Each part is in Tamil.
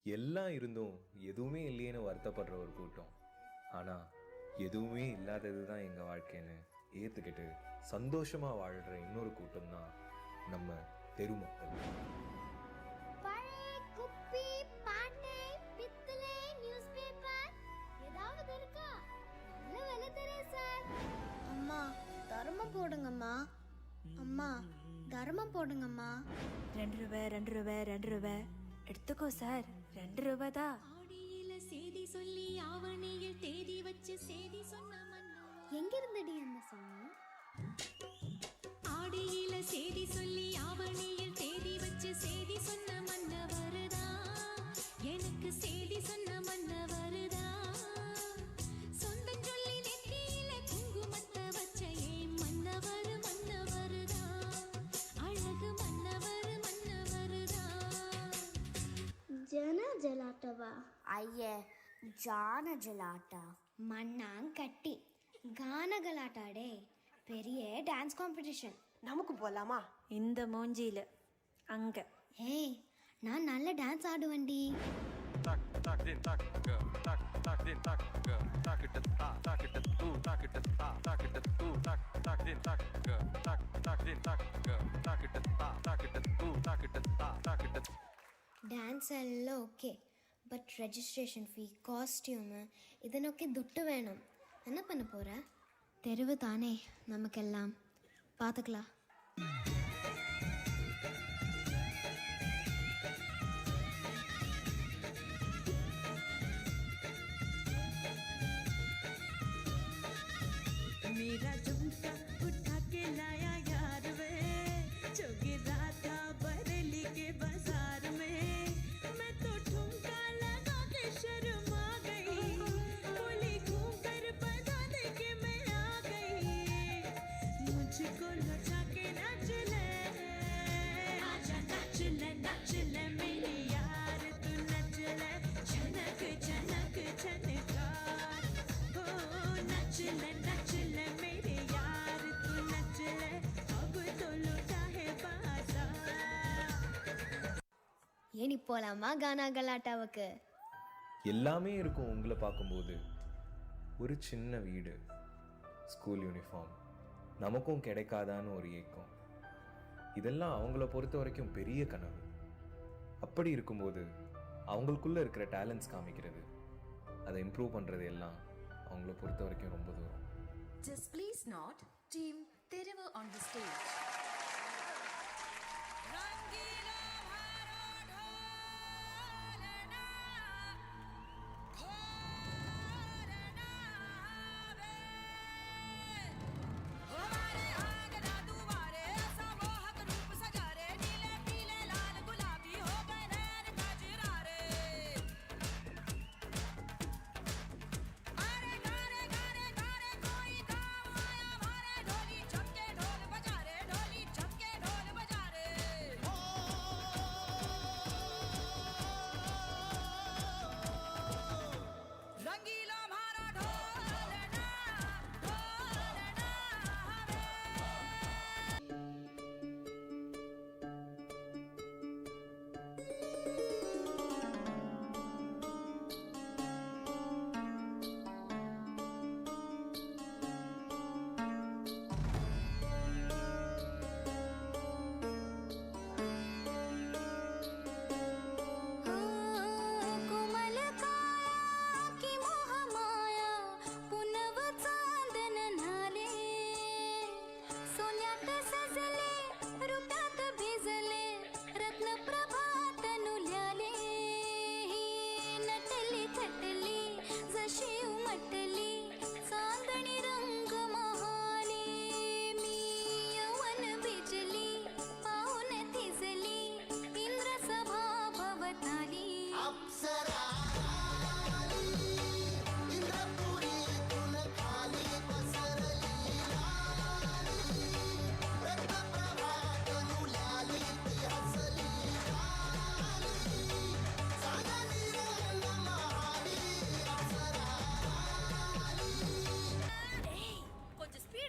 எல்லாம் இருந்தும் எதுவுமே இல்லையேன்னு வருத்தப்படுற ஒரு கூட்டம். ஆனால் எதுவுமே இல்லாதது தான் எங்கள் வாழ்க்கைன்னு ஏற்றுக்கிட்டு சந்தோஷமாக வாழ்கிற இன்னொரு கூட்டம் தான் நம்ம தெரு மக்கள். பழைய குப்பி, பாட்டை, பித்தளை, நியூஸ் பேப்பர் ஏதாவது இருக்கா? நல்ல விலை தரேன் சார். அம்மா தர்மம் போடுங்கம்மா. அம்மா தர்மம் போடுங்கம்மா. 2 ரூபாய் 2 ரூபாய் 2 ரூபாய் எடுத்துக்கோ சார். 2 ரூபாய் தான். ஆடியில செய்தி சொல்லி ஆவணியில் தேதி வச்சு செய்தி சொன்ன மன்னா. எங்க இருந்தடி அந்த சாங்? ஆடியில செய்தி சொல்லி ஆவணியில் தேதி வச்சு செய்தி சொன்ன மன்ன வருதா. எனக்கு செய்தி சொன்ன மன்ன வருதா. சொந்தம் சொல்லி நெத்தியில குங்குமத்தை வச்ச ஏன் மன்னவர் மன்னவருதா. அழகு மன்னவர் மன்னவருதா. ஜன ஜலாட்டவா? ಅಯ್ಯೇ ಜಾನ ಜಲಾಟ மண்ணாங்கட்டி கானகலாட்டாடே. பெரிய டான்ஸ் காம்படிஷன். நமக்கு போலாமா? இந்த மூஞ்சியில அங்க ஏய், நான் நல்ல dance ஆடுவேன்டி. tak tak din tak go tak tak din tak go tak it ta tak it tu tak it ta tak it tu tak tak din tak go tak tak din tak go tak it ta tak it tu tak it ta tak it. Dance ಎಲ್ಲ okay, but registration fee, costume இதனொക്കെ துட்டு வேணும். என்ன பண்ண போகிற? தெருவு தானே நமக்கெல்லாம், பார்த்துக்கலாம். मेरा झुमका उठा के लाया यार वे, जो गिरा था बरेली के बाजार में। मैं तो ठुमका लगा के शर्मा गई, बोली घूम कर बता दे के मैं आ गई। मुझको लौटा के नाच ले, आजा नाच ले मेरी यार, तू नच ले झनक झनक झनकार। हो नच ले मेरे यार, तू नच ले अब तो लौटा है बाजार। ஏனி போலாமா கானா கலாட்டாவுக்கு? எல்லாமே இருக்கும் உங்களை பார்க்கும்போது. ஒரு சின்ன வீடு, ஸ்கூல் யூனிஃபார்ம், நமக்கும் கிடைக்காதான்னு ஒரு ஏக்கம். இதெல்லாம் அவங்கள பொறுத்த வரைக்கும் பெரிய கனவு. அப்படி இருக்கும்போது அவங்களுக்குள்ள இருக்கிற டேலண்ட்ஸ் காமிக்கிறது, அதை இம்ப்ரூவ் பண்ணுறது எல்லாம் அவங்கள பொறுத்த வரைக்கும் ரொம்ப தூரம். Just please not team Terevu on the stage.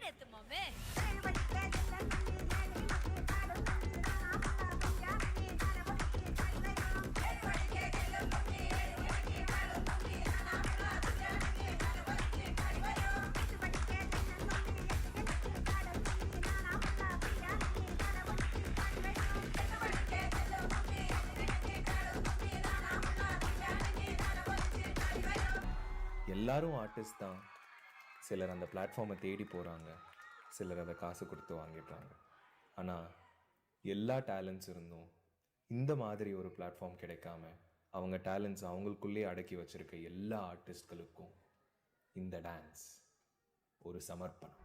ஏத்துமாவே எல்லாரும் ஆர்டிஸ்ட் தான். சிலர் அந்த பிளாட்ஃபார்மை தேடி போகிறாங்க, சிலர் அதை காசு கொடுத்து வாங்கிடுறாங்க. ஆனால் எல்லா டேலண்ட்ஸ் இருந்தும் இந்த மாதிரி ஒரு பிளாட்ஃபார்ம் கிடைக்காம அவங்க டேலண்ட்ஸ் அவங்களுக்குள்ளே அடக்கி வச்சிருக்க எல்லா ஆர்டிஸ்ட்களுக்கும் இந்த டான்ஸ் ஒரு சமர்ப்பணம்.